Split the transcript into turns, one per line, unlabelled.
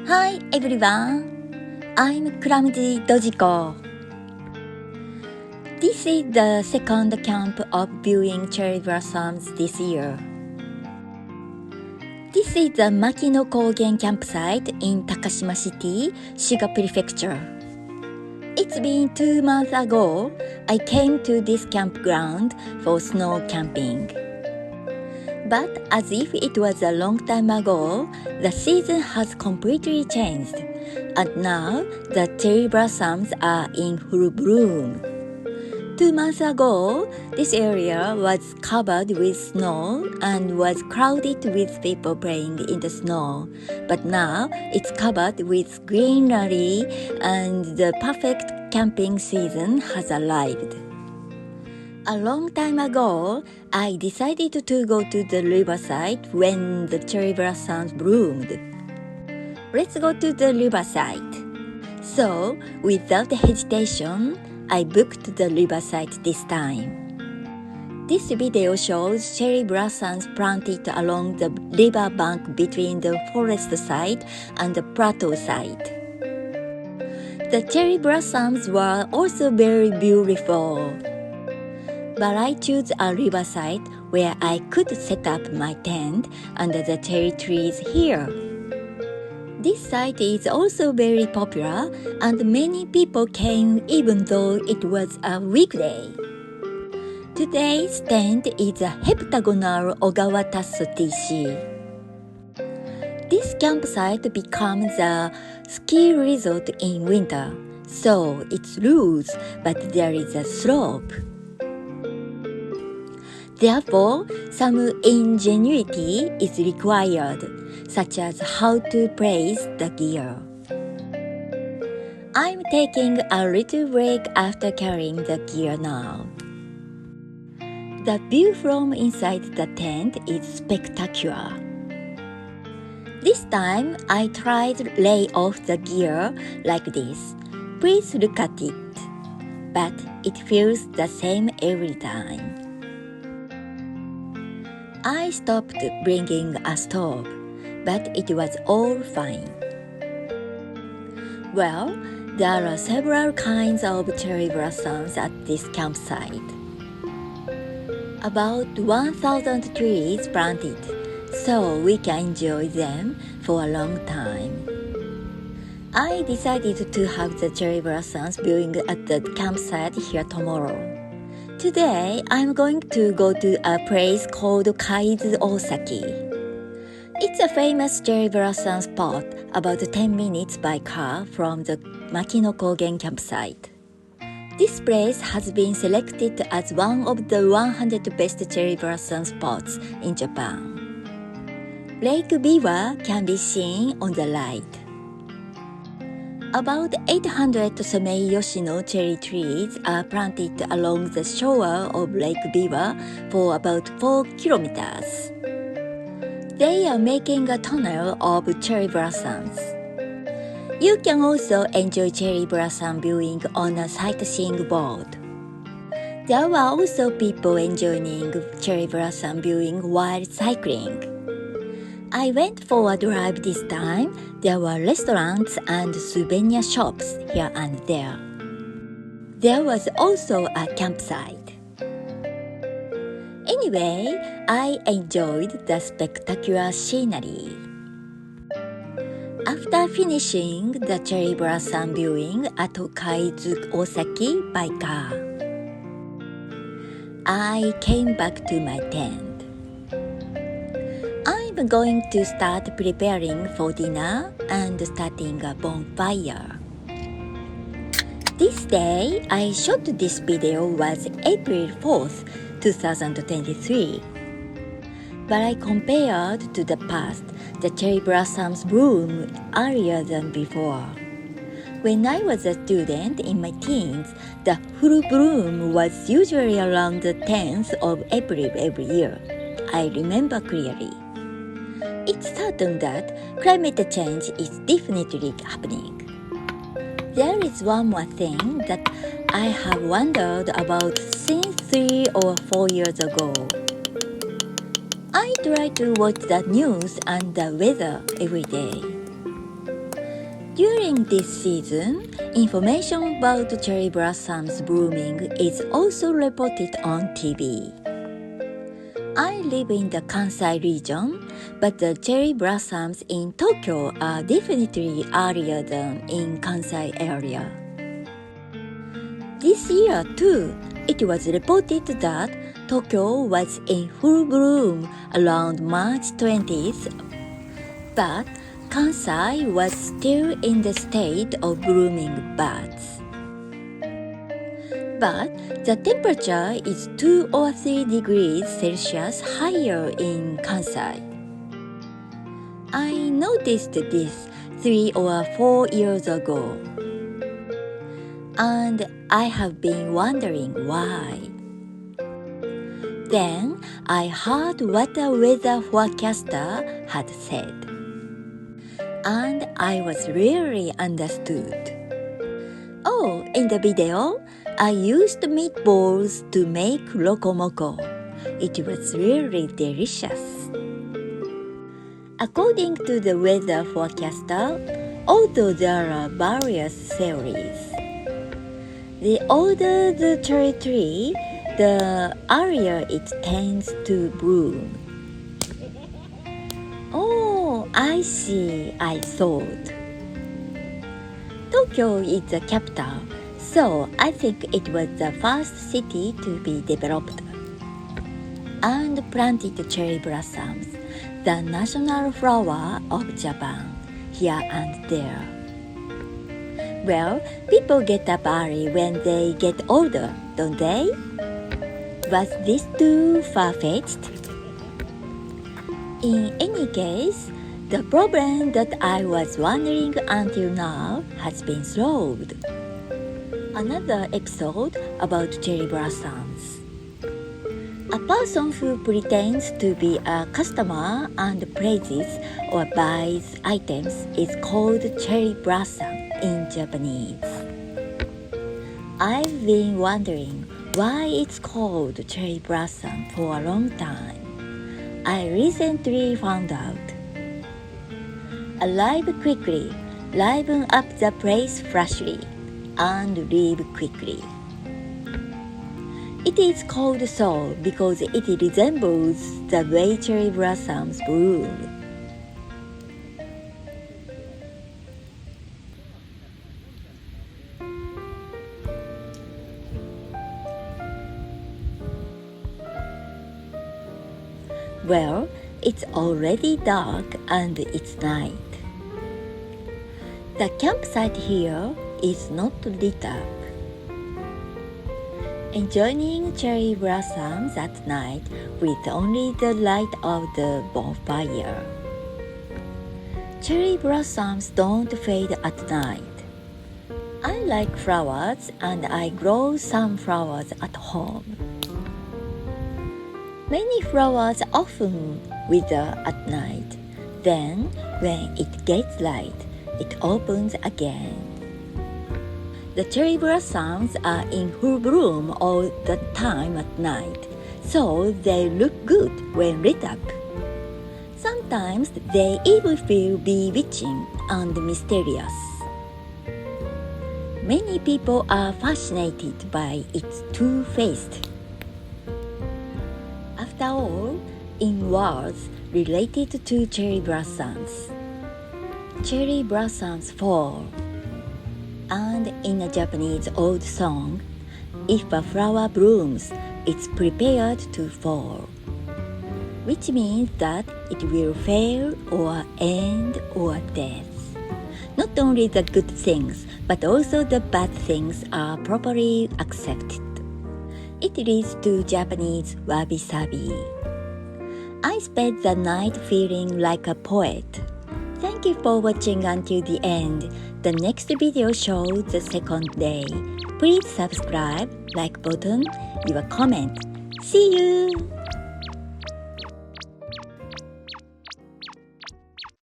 Hi everyone, I'm clumsy Dojiko. This is the second camp of viewing cherry blossoms this year. This is the Makino Kogen campsite in Takashima City, Shiga Prefecture. It's been 2 months ago, I came to this campground for snow camping. But as if it was a long time ago, the season has completely changed, and now the cherry blossoms are in full bloom. 2 months ago, this area was covered with snow and was crowded with people playing in the snow, but now it's covered with greenery and the perfect camping season has arrived. A long time ago, I decided to go to the riverside when the cherry blossoms bloomed. Let's go to the riverside. So, without hesitation, I booked the riverside this time. This video shows cherry blossoms planted along the river bank between the forest side and the plateau side. The cherry blossoms were also very beautiful. But I chose a riverside where I could set up my tent under the cherry trees here. This site is also very popular and many people came even though it was a weekday. Today's tent is a heptagonal Ogawatasu TC. This campsite becomes a ski resort in winter, so it's loose but there is a slope. Therefore, some ingenuity is required, such as how to place the gear. I'm taking a little break after carrying the gear now. The view from inside the tent is spectacular. This time, I tried to lay off the gear like this. Please look at it. But it feels the same every time. I stopped bringing a stove, but it was all fine. Well, there are several kinds of cherry blossoms at this campsite. About 1,000 trees planted, so we can enjoy them for a long time. I decided to have the cherry blossoms viewing at the campsite here tomorrow. Today, I'm going to go to a place called Kaizu Osaki. It's a famous cherry blossom spot about 10 minutes by car from the Makino Kogen campsite. This place has been selected as one of the 100 best cherry blossom spots in Japan. Lake Biwa can be seen on the right. About 800 Someyoshino cherry trees are planted along the shore of Lake Biwa for about 4 kilometers. They are making a tunnel of cherry blossoms. You can also enjoy cherry blossom viewing on a sightseeing board. There were also people enjoying cherry blossom viewing while cycling. I went for a drive this time. There were restaurants and souvenir shops here and there. There was also a campsite. Anyway, I enjoyed the spectacular scenery. After finishing the cherry blossom viewing at Kaizu Osaki by car, I came back to my tent. I'm going to start preparing for dinner and starting a bonfire. This day I shot this video was April 4th, 2023. But I compared to the past, the cherry blossoms bloom earlier than before. When I was a student in my teens, the full bloom was usually around the 10th of April every year. I remember clearly. It's certain that climate change is definitely happening. There is one more thing that I have wondered about since 3 or 4 years ago. I try to watch the news and the weather every day. During this season, information about cherry blossoms blooming is also reported on TV. I live in the Kansai region, but the cherry blossoms in Tokyo are definitely earlier than in Kansai area. This year too, it was reported that Tokyo was in full bloom around March 20th, but Kansai was still in the state of blooming buds. But the temperature is 2 or 3 degrees Celsius higher in Kansai. I noticed this 3 or 4 years ago, and I have been wondering why. Then I heard what a weather forecaster had said, and I was really understood. Oh, in the video, I used meatballs to make lokomoko. It was really delicious. According to the weather forecaster, although there are various theories, the older the cherry tree, the earlier it tends to bloom. Oh, I see, I thought. Tokyo is the capital, so I think it was the first city to be developed and planted cherry blossoms, the national flower of Japan, here and there. Well, people get up early when they get older, don't they? Was this too far-fetched? In any case, the problem that I was wondering until now has been solved. Another episode about cherry blossoms. A person who pretends to be a customer and praises or buys items is called cherry blossom in Japanese. I've been wondering why it's called cherry blossom for a long time. I recently found out. Arrive quickly, liven up the place freshly, and leave quickly. It is called so because it resembles the way cherry blossoms bloom. Well, it's already dark and it's night. The campsite here is not lit up. Enjoying cherry blossoms at night with only the light of the bonfire. Cherry blossoms don't fade at night. I like flowers and I grow some flowers at home. Many flowers often wither at night. Then, when it gets light, it opens again. The cherry blossoms are in full bloom all the time at night, so they look good when lit up. Sometimes they even feel bewitching and mysterious. Many people are fascinated by its two-faced. After all, in words related to cherry blossoms fall. And in a Japanese old song, if a flower blooms, it's prepared to fall, which means that it will fail or end or death. Not only the good things, but also the bad things are properly accepted. It leads to Japanese wabi-sabi. I spent the night feeling like a poet. Thank you for watching until the end. The next video shows the second day. Please subscribe, like button, leave a comment. See you!